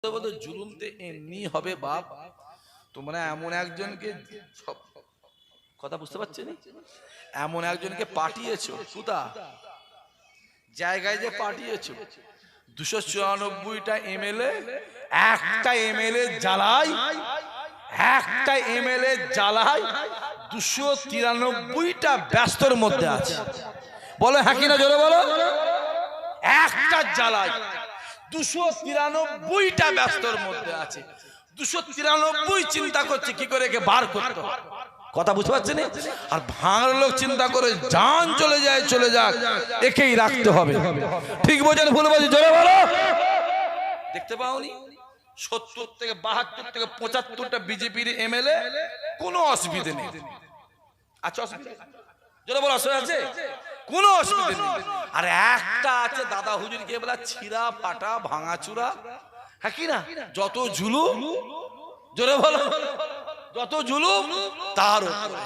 জুলুমতে এমনি হবে বাপ। তোমরা এমন একজনকে, সব কথা বুঝতে পারছো না, এমন একজনকে পাঠিয়েছো, কোথা জায়গায় যে পাঠিয়েছো 294টা এমএলএ, একটা এমএলএ জ্বালায়, একটা এমএলএ জ্বালায় 293টা ব্যস্তর মধ্যে আছে। বলো হ্যাঁ কিনা, জোরে বলো। একটা জ্বালায় 293টা ব্যস্তর মধ্যে আছে, 293 চিন্তা করছে কি করে একে বার করতে হবে। কথা বুঝতে পারছেন? আর ভাঙার লোক চিন্তা করে জান চলে যায়, চলে যাক, একেই রাখতে হবে। ঠিক বোঝেন ভুল বোঝেন, জোরে বলো। দেখতে পাওনি 70 থেকে 72 থেকে 75টা বিজেপির এমএলএ, কোনো অসুবিধা নেই। আচ্ছা অসুবিধা, জোরে বলো অসুবিধা আছে? কোনো অসুবিধা নেই। আর একটা আছে দাদা হুজুর কে বলা ছিঁড়া ফাটা ভাঙাচুরা, হ্যাঁ কি না, যত জুলুম, জোরে বলো, যত জুলুম তার উপরে।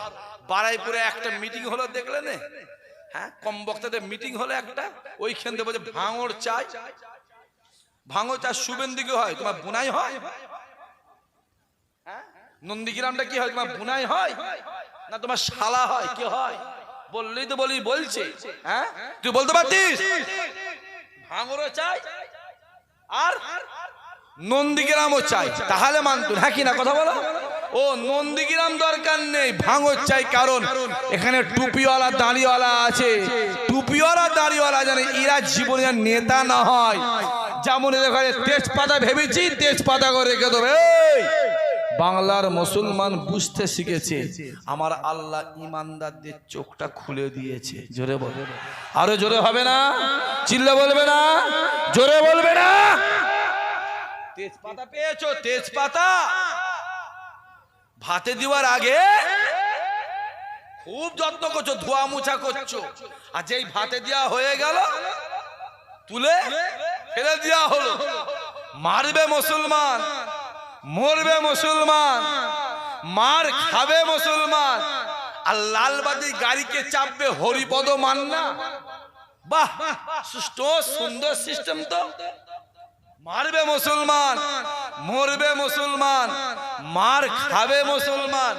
বারাইপুরে একটা মিটিং হলো দেখলেন, হ্যাঁ কম বক্তাদের মিটিং হলো একটা, ওইখান থেকে বলছে ভাঙড় চাই, ভাঙড় চাই শুভেন্দুকে হয়, তোমার বুনাই হয়, নন্দীগ্রামটা কি হয়, তোমার বুনাই হয় না তোমার শালা হয়, কি হয়? বললেই তো বলি বলছে, হ্যাঁ তুই বলতে পারতিস ভাঙড়ও চাই আর নন্দীগ্রামও চাই, তাহলে মানতুন, হ্যাঁ কি না, কথা বলো। ও নন্দীগ্রাম দরকার নেই, ভাঙড় চাই, কারণ এখানে টুপিওয়ালা দাড়িওয়ালা আছে, টুপিওয়ালা দাড়িওয়ালা জানে এরা জীবনে নেতা না হয়, যেমন এখানে তেজপাতা ভেবেছি তেজপাতা করে রেখে দেবে। বাংলার মুসলমান বুঝতে শিখেছে, আমার আল্লাহ ইমানদারদের চোখটা খুলে দিয়েছে। জোরে বলবে, আরো জোরে হবে না, চিল্লা বলবে না, জোরে বলবে না। তেজপাতা পেয়েছো, তেজপাতা ভাতে দেওয়ার আগে খুব যত্ন করছো, ধোয়া মুছা করছো, আর যেই ভাতে দেওয়া হয়ে গেল তুলে ফেলে দেওয়া হলো। মারবে মুসলমান, মরবে মুসলমান, মার খাবে মুসলমান, আর লালবাতি গাড়িকে চাপবে হরিপদ মান্না। বাহ, সুন্দর সিস্টেম তো। মারবে মুসলমান, মরবে মুসলমান, মার খাবে মুসলমান,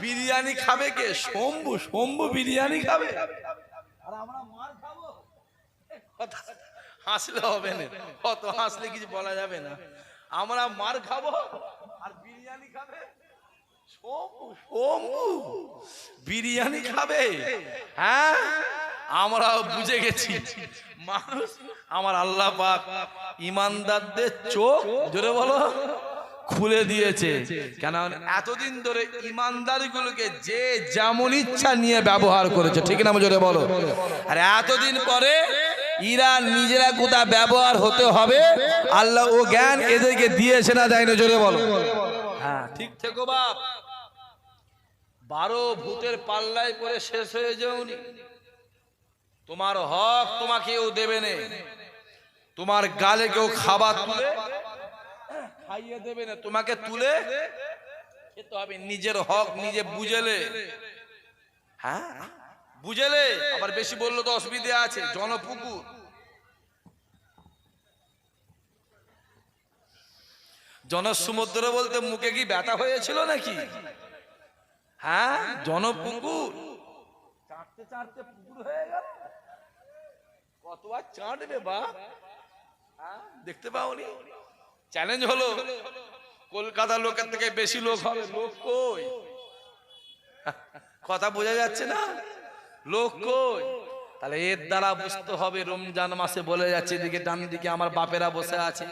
বিরিয়ানি খাবে কে? শম্ভু, শম্ভু বিরিয়ানি খাবে, আর আমরা মার খাবো। হাসলে হবে না, কত হাসলে কিছু বলা যাবে না। আমরা মার খাবো আর বিরিয়ানি খাবে শম্ভু, শম্ভু বিরিয়ানি খাবে। হ্যাঁ আমরা বুঝে গেছি মানুষ, আমার আল্লাহ পাক ইমানদারদের চোখ, জোরে বলো, খুলে দিয়েছে। কেন এতদিন ধরে ইমানদারগুলোকে যে যেমন ইচ্ছা নিয়ে ব্যবহার করেছে, ঠিক না, জোরে বলো। আর এতদিন পরে এরা নিজেরা কোথা ব্যবহার হতে হবে আল্লাহ ও জ্ঞান এদেরকে দিয়েছে না, দেয় না, জোরে বলো। হ্যাঁ ঠিক থেকো বাপ, 12 ভূতের পাল্লায় পরে শেষ হয়ে যাওনি। তোমার হক তোমাকে কেউ দেবে না, তোমার গালে কেউ খাবার তুলে খাইয়ে দেবে না, তোমাকে তুলে খেতে হবে। নিজের হক নিজে বুঝেলে, হ্যাঁ বুঝেলে, আবার বেশি বললো তো অসুবিধা আছে। জনপুকুর, জনসমুদ্র বলতে মুখে কি ব্যথা হয়েছিল নাকি? হ্যাঁ জনপুকুর চাটতে চাটতে পুকুর হয়ে গেল, কতবার চাটবে বা, দেখতে পাওনি? চ্যালেঞ্জ হলো কলকাতার লোকের থেকে বেশি লোক হবে, লোক কই? কথা বোঝা যাচ্ছে না, লোক কই? তাহলে এর দ্বারা বুঝতে হবে রমজান মাসে বলে যাচ্ছে, এদিকে ডান দিকে আমার বাপেরা বসে আছে,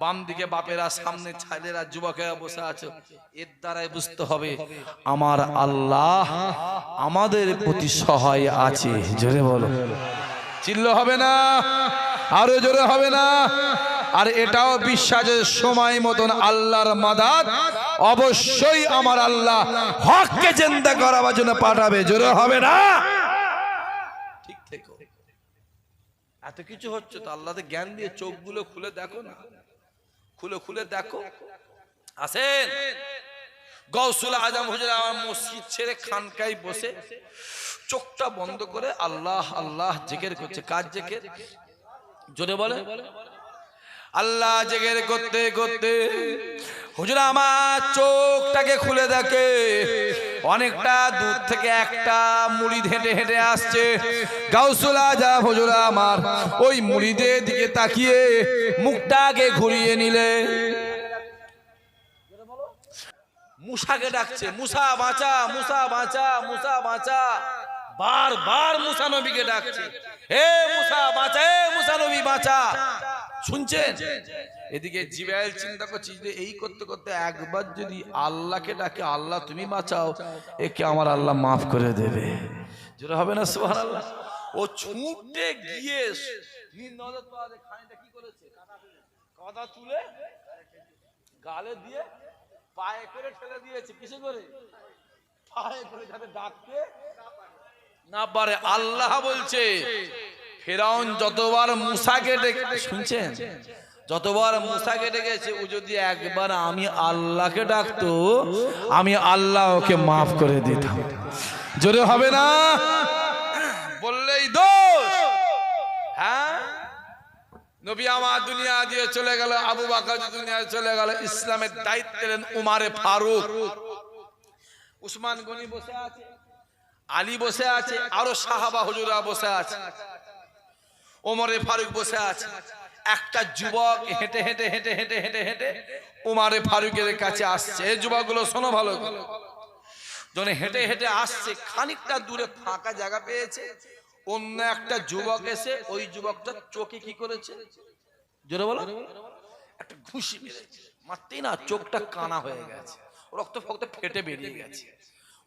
বাম দিকে বাপেরা, সামনে ছেলেরা যুবকেরা বসে আছে, এর দ্বারাই বুঝতে হবে আমার আল্লাহ আমাদের প্রতি সহায় আছে। জোরে বলো, চিল্লো হবে না, আরো জোরে হবে না। আর এটাও বিশ্বাসের সময় মতন আল্লাহর মাদাদ অবশ্যই আমার আল্লাহ হককে জিন্দা করার জন্য পাঠাবে। জোরে হবে না, ঠিক থেকো। এত কিছু হচ্ছে তো আল্লাহকে জ্ঞান দিয়ে চোখগুলো খুলে দেখো না, খুলে খুলে দেখো। আসেন গৌসুল আজম হুজুর আমার মসজিদ ছেড়ে খানকায় বসে চোখটা বন্ধ করে আল্লাহ আল্লাহ জিকির করছে। কার জিকির? জোরে বলে। আল্লাহ জেগের করতে করতে হুজুর আমার চোখটাকে খুলে দেখে অনেকটা দূর থেকে একটা মুড়ি হেঁটে হেঁটে আসছে। গাউসুল আজম হুজুর আমার ওই মুড়িদের দিকে তাকিয়ে মুখটাকে ঘুরিয়ে নিলে মুসাকে ডাকছে, মুসা বাঁচা, মুসা বাঁচা, মুসা বাঁচা। বারবার মুসা নবীকে ডাকছে, হে মুসা বাঁচা, হে মুসা নবী বাঁচা। শুনছেন? এদিকে জিবরাইল চিন্তা করছে যে এই করতে করতে একবার যদি আল্লাহকে ডাকে, আল্লাহ তুমি বাঁচাও, একে আমার আল্লাহ মাফ করে দেবে। জোরে হবে না সুবহানাল্লাহ? ও ছুটে গিয়ে খানিকটা কি করেছে, কাদা তুলে গালে দিয়ে পায়ে করে ঠেলে দিয়েছে। কিসে করে? পায়ে করে, যাতে ডাকতে না পারে। আল্লাহ বলছে ফেরাউন যতবার মুসাকে ডেকে, শুনছেন, যতবার মুসাকে ডেকেছে, ও যদি একবার আমি আল্লাহকে ডাকতো, আমি আল্লাহ ওকে মাফ করে দিতাম। জোরে হবে না? বললেই দোষ। হ্যাঁ, নবী আমার দুনিয়া দিয়ে চলে গেল, আবু বকর দুনিয়া চলে গেল, ইসলামের দায়িত্ব নিলেন উমারে ফারুক। উসমান গনি বসে আছে, আলী বসে আছে, আরো সাহাবা হুজুরা বসে আছে, ওমরে ফারুক বসে আছে। একটা যুবক হেঁটে হেঁটে হেঁটে হেঁটে হেঁটে হেঁটে উমারে ফারুকের কাছে আসছে। এই যুবকগুলো শোনো ভালো করে, যখন হেঁটে হেঁটে আসছে, খানিকটা দূরে ফাঁকা জায়গা পেয়েছে, অন্য একটা যুবক এসে ওই যুবকটা চোখে কি করেছে, জোরে বলো, একটা ঘুষি মেরেছে। মারতেই না চোখটা কানা হয়ে গেছে, রক্ত ফক্ত ফেটে বেরিয়ে গেছে।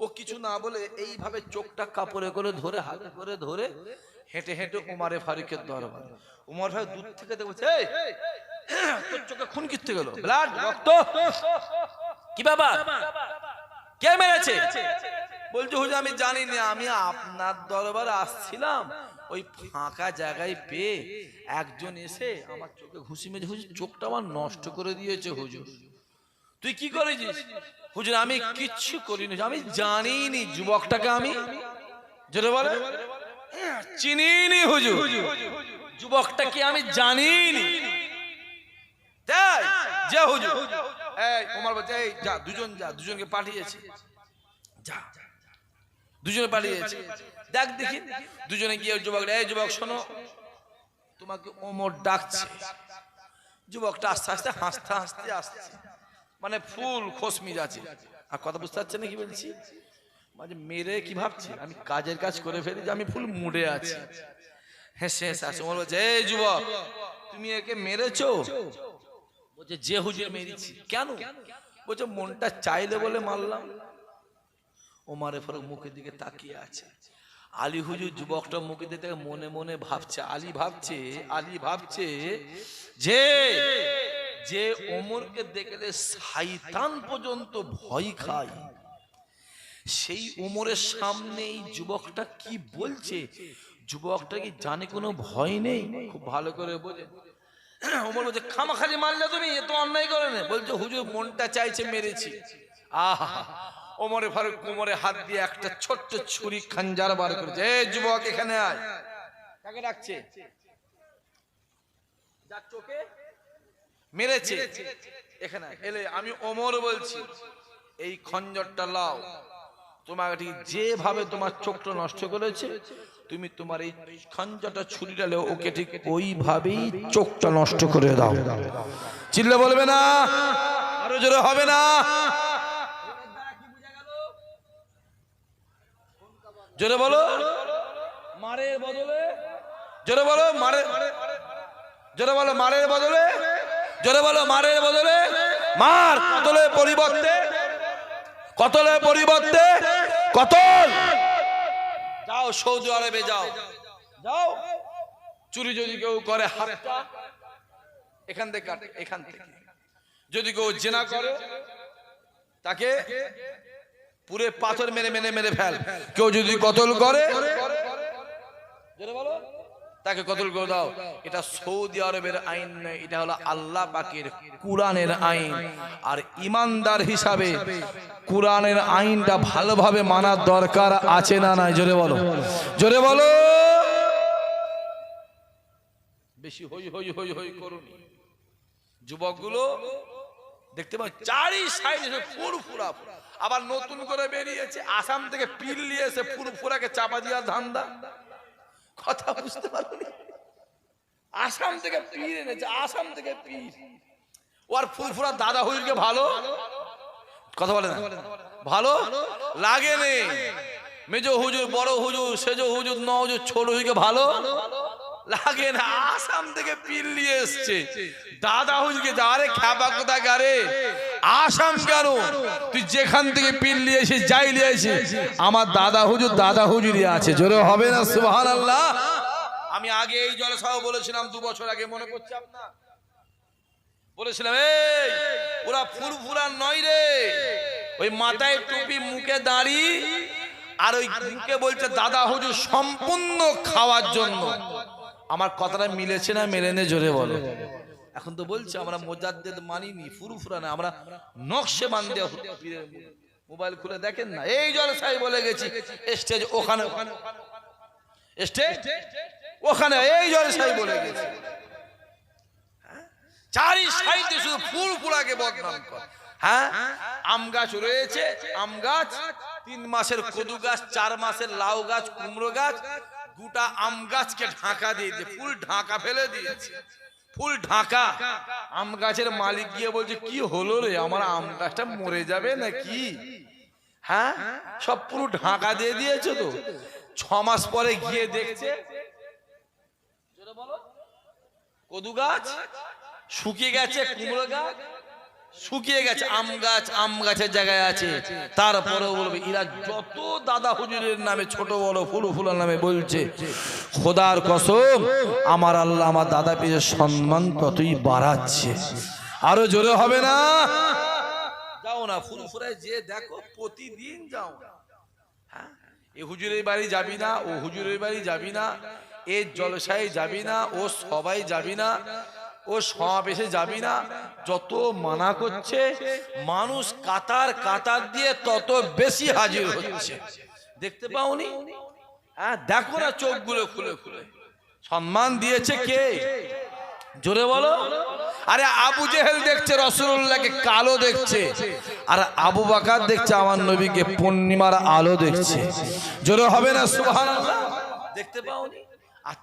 ও কিছু না বলে এইভাবে চোখটা কাপড়ে করে ধরে, হাতে করে ধরে হেঁটে হেঁটে উমারে ফারুকের দরবারে। উমর ফারুক দূর থেকে দেখছে, তোর চোখে খুন কিনতে গেল, ব্লাড, রক্ত, কি ব্যাপার, কে মেরেছে? বলছে হুজুর আমি জানি না, আমি আপনার দরবারে আসছিলাম, ওই ফাঁকা জায়গায় পেয়ে একজন এসে আমার চোখে ঘুষি মেরেছে। হুজুর চোখটা আমার নষ্ট করে দিয়েছে। হুজুর তুই কি করেছিস? হুজুর আমি কিচ্ছু করিনি, আমি জানিনি যুবকটাকে, আমি যেটা বলে চিনিনি হুজুর, যুবকটাকে আমি জানিনি। তাই যে হুজুর, এই ওমর বলছে, এই যা, দুজন যা, দুজনকে পাঠিয়েছে, যা, দুজনে পাঠিয়েছে, দেখ দেখি। দুজনে গিয়ে যুবক, এই যুবক শোনো, তোমাকে ওমর ডাকছে। যুবকটা আস্তে আস্তে হাসতে হাসতে আসছে, মানে ফুল খোশমিজ আছে। আর কথা বুঝতে পারছেন না কি বলছি? মানে মেরে কি ভাবছি, আমি কাজের কাজ করে ফেলি যে আমি ফুল মুডে আছি। হেসে হেসে আসে। ওমর বলছে, এই যুবক তুমি একে মেরেছো? বলছে যে হুজুর মেরেছি। কেন? বলছে মনটা চাইলে বলে মারলাম। ওমরে ফারুক মুখের দিকে তাকিয়ে আছে। আলী হুজুর যুবকটা মুখের দিকে মনে মনে ভাবছে, আলী ভাবছে যে যে ওমরকে দেখলে শয়তান পর্যন্ত ভয় খায়, সেই ওমরের সামনে এই যুবকটা কি বলছে, যুবকটা কি জানে কোনো ভয় নেই? খুব ভালো করে বোঝে। ওমর বলছে খামাখালি মারলে তুমি, এ তো অন্যায় করে না। বলছে হুজুর মনটা চাইছে মেরেছি। আহা, ওমরে ফারুক কোমরে হাত দিয়ে একটা ছোট্ট ছুরি খাঞ্জার বার করেছে। এই যুবক এখানে আয়। কাকে ডাকছে? যার চোখে মেরেছে, এখানে এলে আমি ওমর বলছি, এই খঞ্জরটা লাও, তোমাকে যেভাবে তোমার চোখটা নষ্ট করেছে, তুমি তোমার এই খঞ্জরটা ছুরিটা লেও, ওকে ঠিক ওইভাবেই চোখটা নষ্ট করে দাও। চিল্লে বলবে না, আরো জোরে হবে না? জোরে বলো, মারের বদলে, জোরে বলো মারের, জোরে বলো মারের বদলে, জোরে বলো মারের বদলে, মার কতলের পরিবর্তে, কতলের পরিবর্তে কতল। যাও সৌদি আরবে যাও, যাও চুরি যদি কেউ করে হাতটা এখান থেকে কাটে, এখান থেকে। যদি কেউ জেনা করে তাকে পুরে পাথর মেরে মেরে মেরে ফেল। কেউ যদি কতল করে তাকে কতল করে দাও। এটা সৌদি আরবের আইন নয়, এটা হলো আল্লাহ পাকের কুরআনের আইন। আর ইমানদার হিসাবে কুরআনের আইনটা ভালোভাবে মানার দরকার আছে না নাই? জোরে বলো, জোরে বলো। বেশি হই হই হই হই করুনি, যুবকগুলো দেখতে পাচ্ছ চারি সাইডে ফুরফুরা, আবার নতুন করে বেরিয়েছে আসাম থেকে পিল নিয়ে এসে ফুরফুরাকে চাপা দেওয়ার ধান্দা। কথা বুঝতে পারোনি? আসাম থেকে পীর এনেছে, আসাম থেকে পীর। ওর ফুরফুরা দাদা হুজুরকে ভালো কথা বলে না, ভালো লাগে নে। মেজ হুজুর, বড় হুজুর, সেজ হুজুর, ন হুজুর, ছোট হুজুরকে ভালো লাগে না। আসাম থেকে পীর নিয়ে এসছে দাদা হুজুরকে, যারে খ্যাপা কোথা গারে আসাম কেন? তুই যেখান থেকে পীর নিয়ে এসে যাই নিয়ে এসে আমার দাদা হুজুরই আছে। জোরে হবে না সুবহানাল্লাহ? আমি আগে এই জলসাও বলেছিলাম 2 বছর আগে, মনে করছে আপনার? বলেছিলাম এই ওরা ফুরফুরা নয় রে, ওই মাথায় টুপি, মুখে দাড়ি, আর ওই মুখে বলছে দাদা হুজুর সম্পূর্ণ খাওয়ার জন্য। আমার কথাটা মিলেছে না মেলেনে? জোরে বলো। এখন তো বলছে আমরা মুজাদ্দিদ মানিনি, ফুরফুরা না, আমরা নকশে বান্দে। মোবাইল খুলে দেখেন না, এই জলসাই বলে গেছি স্টেজ ওখানে, স্টেজ ওখানে, এই জলসাই বলে গেছি। চারি সাইডে শুধু ফুরফুরাকে বদনাম করে। হ্যাঁ, আম গাছ রয়েছে, আম গাছ 3 মাসের কদু গাছ, 4 মাসের লাউ গাছ, কুমড়ো গাছ, 2টা আম গাছকে ঢাকা দিয়েছে, ফুল ঢাকা ফেলে দিয়েছে, ফুল ঢাকা। আম গাছের মালিক গিয়ে বলছে কি হলো রে, আমার আম গাছটা মরে যাবে নাকি? হ্যাঁ, সব পুরো ঢাকা দিয়ে দিয়েছে তো। 6 মাস পরে গিয়ে দেখছে কদু গাছ শুকিয়ে গেছে, কুমড়ো গাছ শুকিয়ে গেছে, আম গাছের জায়গায় আছে। তারপরেও বলবে এরা যত দাদা হুজুরের নামে ছোট বড় ফুলফুলার নামে বলছে, খোদার কসম আমার আল্লাহ আমার দাদা পীরের সম্মান ততই বাড়াচ্ছে। আরো জোরে হবে না? যাও না ফুরফুরায় যে দেখো, প্রতিদিন যাও। হ্যাঁ, এ হুজুরের বাড়ি যাবি না, ও হুজুরের বাড়ি যাবি না, এ জলসায় যাবি না, ও সবাই যাবি না, ও সমাবেশে যাবি না। যত মানা করছে মানুষ কাতার কাতার দিয়ে তত বেশি হাজির হচ্ছে। দেখতে পাওনি? হ্যাঁ, দেখো না চোখগুলো খুলে খুলে। সম্মান দিয়েছে কে? জোরে বলো। আরে আবু জেহেল দেখছে রাসূলুল্লাহকে কালো দেখছে, আর আবু বকর দেখছে আমার নবীকে পূর্ণিমার আলো দেখছে। জোরে হবে না সুবহানাল্লাহ? দেখতে পাওনি? আর